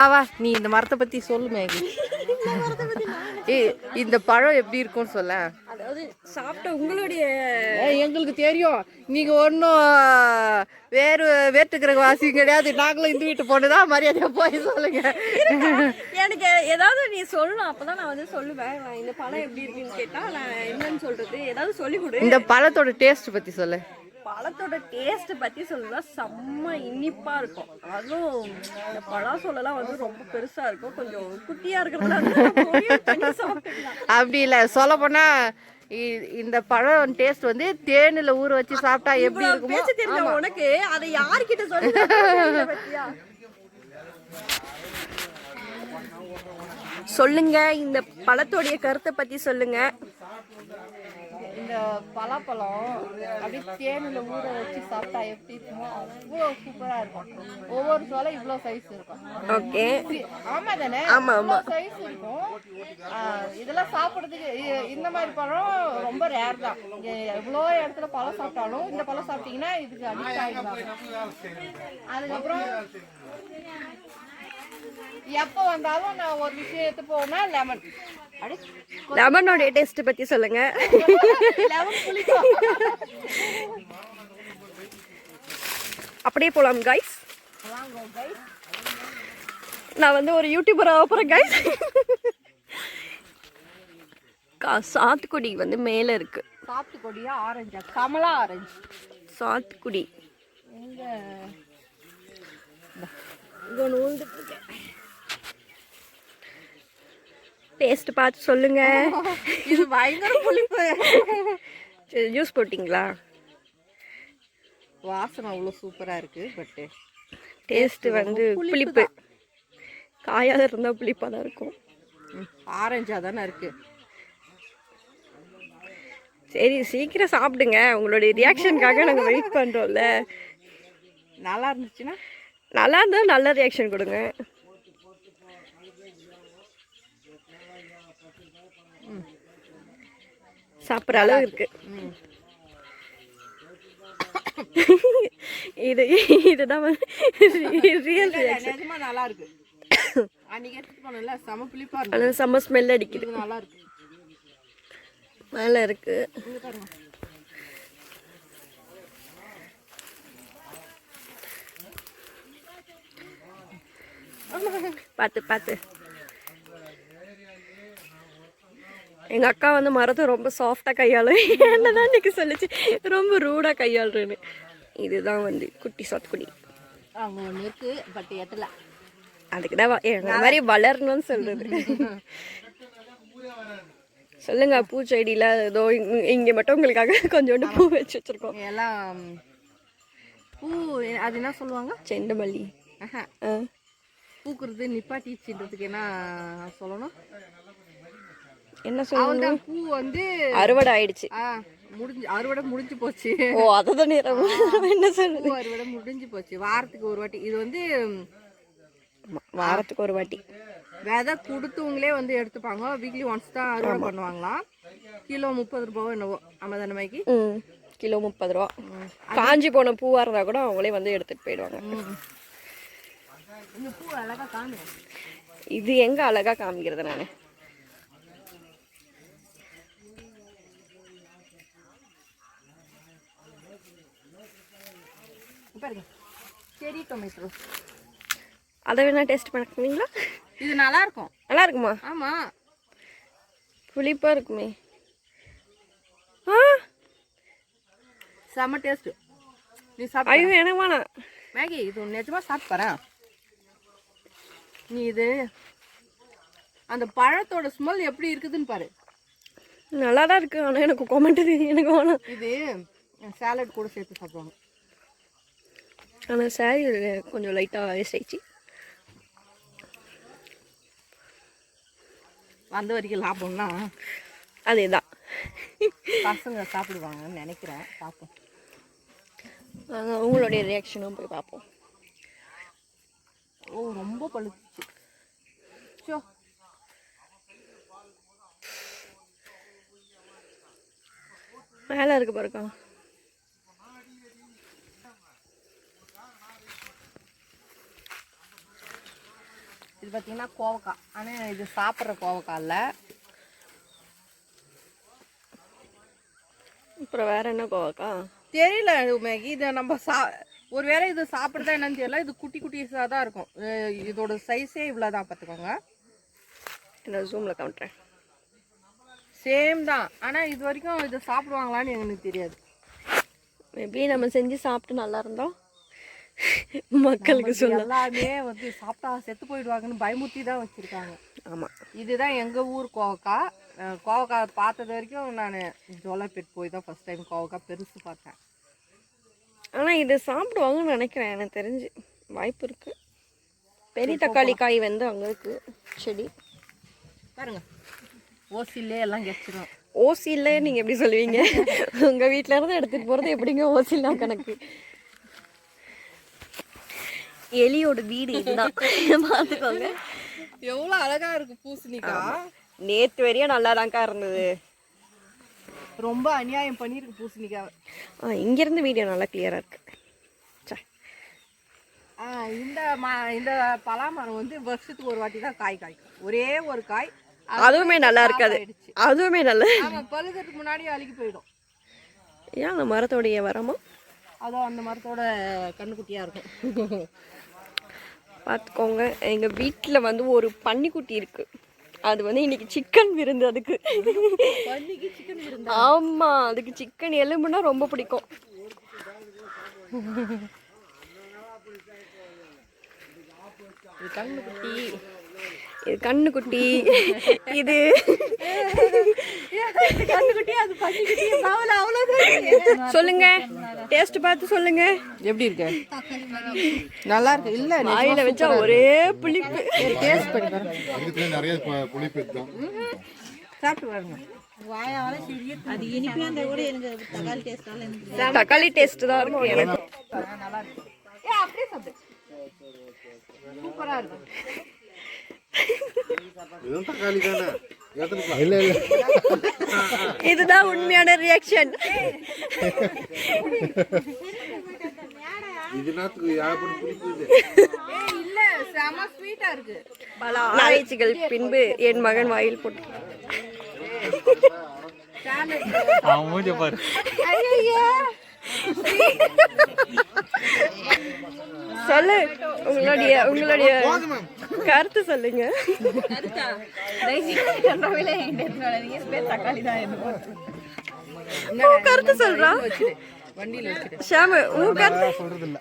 ஆவா நீ இந்த மரத்தை பத்தி சொல்லு மேகி. இந்த பழம் எப்படி இருக்கும்னு சொல்ல. அதாவது சாப்பிட்ட உங்களுடைய எங்களுக்கு தெரியும். நீங்க ஒன்றும் வேற்றுக்கிற வாசியும் கிடையாது. நாங்களும் இந்த வீட்டு பொண்ணுதான். மரியாதையா போய் சொல்லுங்க. எனக்கு ஏதாவது நீ சொல்லணும், அப்பதான் நான் வந்து சொல்லுவேன். இந்த பழம் எப்படி இருக்குன்னு கேட்டா நான் என்னன்னு சொல்றது, ஏதாவது சொல்லி கொடு. இந்த பழத்தோட டேஸ்ட் பத்தி சொல்லு. பழத்தோட டேஸ்ட் பத்தி சொல்லலாம், செம்ம இனிப்பா இருக்கும். அதுவும் இந்த பழம் சொல்லலாம் வந்து ரொம்ப பெருசா இருக்கும், கொஞ்சம் குட்டியா இருக்கிறதுனால அப்படி இல்லை. சொல்ல போனா இந்த பழம் டேஸ்ட் வந்து தேனில ஊற வச்சு சாப்பிட்டா எப்படி இருக்கும். பேச தெரியும் உனக்கு, அதை யார்கிட்ட சொல்லுங்க. சொல்லுங்க, இந்த பழத்தோடைய கருத்தை பத்தி சொல்லுங்க. இந்த பலாப்பழம் அப்படியே தேனில் ஊற வச்சு சாப்பிட்டா எப்படி இருக்குமோ அவ்வளோ சூப்பராக இருக்கும். ஒவ்வொரு சோளம் இவ்வளோ சைஸ் இருக்கும். ஓகே, ஆமா தானே? ஆமா ஆமா, சைஸ் இருக்கும். இதெல்லாம் சாப்பிட்றதுக்கு இந்த மாதிரி பழம் ரொம்ப ரேர் தான். எவ்வளோ இடத்துல பழம் சாப்பிட்டாலும் இந்த பழம் சாப்பிட்டீங்கன்னா இதுக்கு அடிக்ட் ஆகிடுவாங்க. அதுக்கப்புறம் எப்போ வந்தாலும் நான் ஒரு விஷயம் எடுத்து போனா லெமன். லெமனோட டேஸ்ட் பத்தி சொல்லுங்க. அப்படியே போலாம் கைஸ். நான் வந்து ஒரு யூடியூபர் ஆக போறேன் கைஸ். சாத்துக்குடி வந்து மேல இருக்கு. சாத்துக்குடியா ஆரஞ்சா? கமலா ஆரஞ்சு. சாத்துக்குடி எங்க டேஸ்ட் பார்த்து சொல்லுங்க. இது பயங்கர புளிப்பு. ஜூஸ் போட்டிங்களா? வாசனை அவ்வளோ சூப்பராக இருக்கு. பட் டேஸ்ட் வந்து புளிப்பு. காயாக இருந்தால் புளிப்பாக தான் இருக்கும். ஆரஞ்சாக தானே இருக்கு. சரி சீக்கிரம் சாப்பிடுங்க, உங்களுடைய ரியாக்ஷனுக்காக நாங்கள் வெயிட் பண்ணுறோம்ல. நல்லா இருந்துச்சுன்னா, நல்லா இருந்தால் நல்ல ரியாக்ஷன் கொடுங்க. சாப்பிட்ற அளவு இருக்கு. இதுதான் ரியல் ரியாக்ஷன். நல்லா இருக்கு. அன்னைக்கு எடுத்துட்டு போனல செம புளிப்பா இருக்கு. ஆனா செம ஸ்மெல் அடிக்குது. நல்லா இருக்கு. மேல இருக்கு. பார்த்து பார்த்து. எங்க அக்கா வந்து மரத்தை ரொம்ப சாஃப்டா கையாளும். என்னதான் இன்னைக்கு சொல்லிச்சு, ரொம்ப ரூடா கையாளுறேன்னு. இதுதான் வந்து குட்டி சாத்துக்குடி. அவங்க ஒன்று இருக்கு, பட் எட்டல. அதுக்குதான் இந்த மாதிரி வளரணும்னு சொல்றது. சொல்லுங்க, பூச்செடியில ஏதோ இங்க மட்டும் உங்களுக்காக கொஞ்சோண்டு பூ வச்சு வச்சிருக்கோம். எல்லாம் பூ, அது என்ன சொல்லுவாங்க? செண்டுமல்லி. பூக்குறது நிப்பாட்டிச்சுன்றதுக்கு என்ன சொல்லணும்? என்ன சொல்லுங்க? பூ வந்து அறுவடை ஆயிடுச்சு. அறுவடை முடிஞ்சு போச்சு. ஓ, அதுதான் என்ன சொல்லுது? அறுவடை முடிஞ்சு போச்சு. வாரத்துக்கு ஒரு வாட்டி. இது வந்து வாரத்துக்கு ஒரு வாட்டி விதை கொடுத்தவங்களே வந்து எடுத்துப்பாங்க. வீக்லி ஒன்ஸ் தான் அறுவடை பண்ணுவாங்களாம். கிலோ 30 ரூபாவோ என்னவோ. ஆமா தானே மைக்கி? கிலோ 30 ரூபா. காஞ்சி போன பூவா இருந்தா கூட அவங்களே வந்து எடுத்துட்டு போயிடுவாங்க. இந்த பூ அழகா காமி. இது எங்க அழகா காமிக்கிறது? நானு பாருங்க, செரி டொமேட்டோ. அதை வேணா டேஸ்ட் பண்ணுவீங்களா? இது நல்லா இருக்கும். நல்லா இருக்குமா? ஆமா, புளிப்பா இருக்குமே. செம்ம டேஸ்ட். நீ சாப்பிடு. ஐயோ, எனக்கு வேணாம் மேகி. இது நிஜமா சாப்பிட்டு பாரு. நீ இது அந்த பழத்தோட ஸ்மெல் எப்படி இருக்குதுன்னு பாரு. நல்லா தான் இருக்கு. ஆனால் எனக்கு கொமெண்ட் எனக்கு வேணாம். இது சாலட் கூட சேர்த்து சாப்பிடுவாங்க. ஆனால் சாரி கொஞ்சம் லைட்டாக வேஸ்ட் ஆயிடுச்சு. வந்த வரைக்கும் லாபம்னா அதே தான் பசங்க சாப்பிடுவாங்கன்னு நினைக்கிறேன். பார்ப்போம். நாங்கள் உங்களுடைய ரியாக்ஷனும் போய் பார்ப்போம். ஓ, ரொம்ப பழுத்துச்சு. ஷோ, மேலே இருக்கு பாருக்கா. இது பார்த்தீங்கன்னா கோவக்காய், ஆனால் இது சாப்பிட்ற கோவக்காய் இல்லை. அப்புறம் வேற என்ன கோவக்கா தெரியல மேகி, இதை நம்ம ஒருவேளை இது சாப்பிட்றதா என்னன்னு தெரியல. இது குட்டி குட்டிஸாக தான் இருக்கும். இதோட சைஸே இவ்வளோதான், பார்த்துக்கோங்க. என்ன ஜூமில் காமிட்றேன். சேம் தான், ஆனால் இது வரைக்கும் இதை சாப்பிடுவாங்களான்னு எனக்கு தெரியாது. மேபி நம்ம செஞ்சு சாப்பிட்டு நல்லா இருந்தோம் மக்களுக்கு சொல்ல. எல்லாமே வந்து சாப்பிட்டா செத்து போயிடுவாங்கன்னு பயமுறுத்தி தான் வச்சுருக்காங்க. ஆமாம், இதுதான் எங்கள் ஊர் கோவக்காய். கோவக்காய் பார்த்தது வரைக்கும் நான் ஜோலாப்பேட் போய் தான் ஃபஸ்ட் டைம் கோவக்காய் பெருசு பார்த்தேன். ஆனால் இது சாப்பிடுவாங்கன்னு நினைக்கிறேன், எனக்கு தெரிஞ்சு வாய்ப்பு இருக்குது. பெரிய தக்காளி காய் வந்து அங்கே இருக்குது செடி பாருங்க. ஓசிலே எல்லாம் கெச்சிடும். ஓசியில் நீங்கள் எப்படி சொல்லுவீங்க? உங்கள் வீட்டில் இருந்து எடுத்துகிட்டு போகிறது எப்படிங்க ஓசிலாம் கணக்கு? எலியோட வீடு இதுதான், பார்த்துக்கோங்க. எவ்வளோ அழகாக இருக்குது பூசணிக்காய். நேற்று வரையும் நல்லா தான்க்கா இருந்தது. ரொம்ப அநியாயம் பண்ணியிருக்கு பூசணிக்காய். இங்கேருந்து வீடியோ நல்லா கிளியராக இருக்குது. இந்த பலாமரம் வந்து வருஷத்துக்கு ஒரு வாட்டி தான் காய் காய்க்கும். ஒரே ஒரு காய், அதுவுமே நல்லா இருக்காது. அதுவுமே நல்ல பழுதுக்கு முன்னாடி அழுகி போயிடும். ஏன் அந்த மரத்தோடைய வரமா? அதோ அந்த மரத்தோட கண்ணுக்குட்டியாக இருக்கும். பார்த்துக்கோங்க. எங்கள் வீட்டில் வந்து ஒரு பன்னிக்குட்டி இருக்குது. அது வந்து இன்னைக்கு சிக்கன் விருந்து. அதுக்கு சிக்கன் விருந்து. ஆமாம், அதுக்கு சிக்கன் எலும்புனா ரொம்ப பிடிக்கும். கண்ணுக்குட்டி, இது கண்ணுக்குட்டி, இது கண்ணுக்குட்டி, அது பன்னிக்குட்டி. அவ்வளோதான். சொல்லுங்க, டேஸ்ட் பார்த்து சொல்லுங்க எப்படி இருக்கு. நல்லா இருக்கு. இல்ல வாயில வச்சா ஒரே புளிப்பு. டேஸ்ட் பண்ணி பாருங்க. நிறைய புளிப்பு தான். சாப்பிட்டு பாருங்க. அது இனிப்பா இருந்தா கூட எனக்கு தக்காளி டேஸ்டால எனக்கு தக்காளி டேஸ்ட் தான் இருக்கும் எனக்கு. நல்லா இருக்கு. அப்படியே சாப்பிடு. சூப்பரா இருக்கு. இதுவும் தக்காளி தானே? இல்ல இல்ல, இதுதான் உண்மையான ரியாக்ஷன். இது நாத்துக்கு யாரும் புளிப்பு இல்ல, செம ஸ்வீட்டா இருக்கு. பல ஆராய்ச்சிகள் பின்பு என் மகன் வாயில் போட்டு சொல்லு, உங்களுடைய கருத்து சொல்லுங்க. கருத்து சொல்றா வண்டியில வச்சுட்டு ஷாமு, உன் கருத்து சொல்றது இல்ல.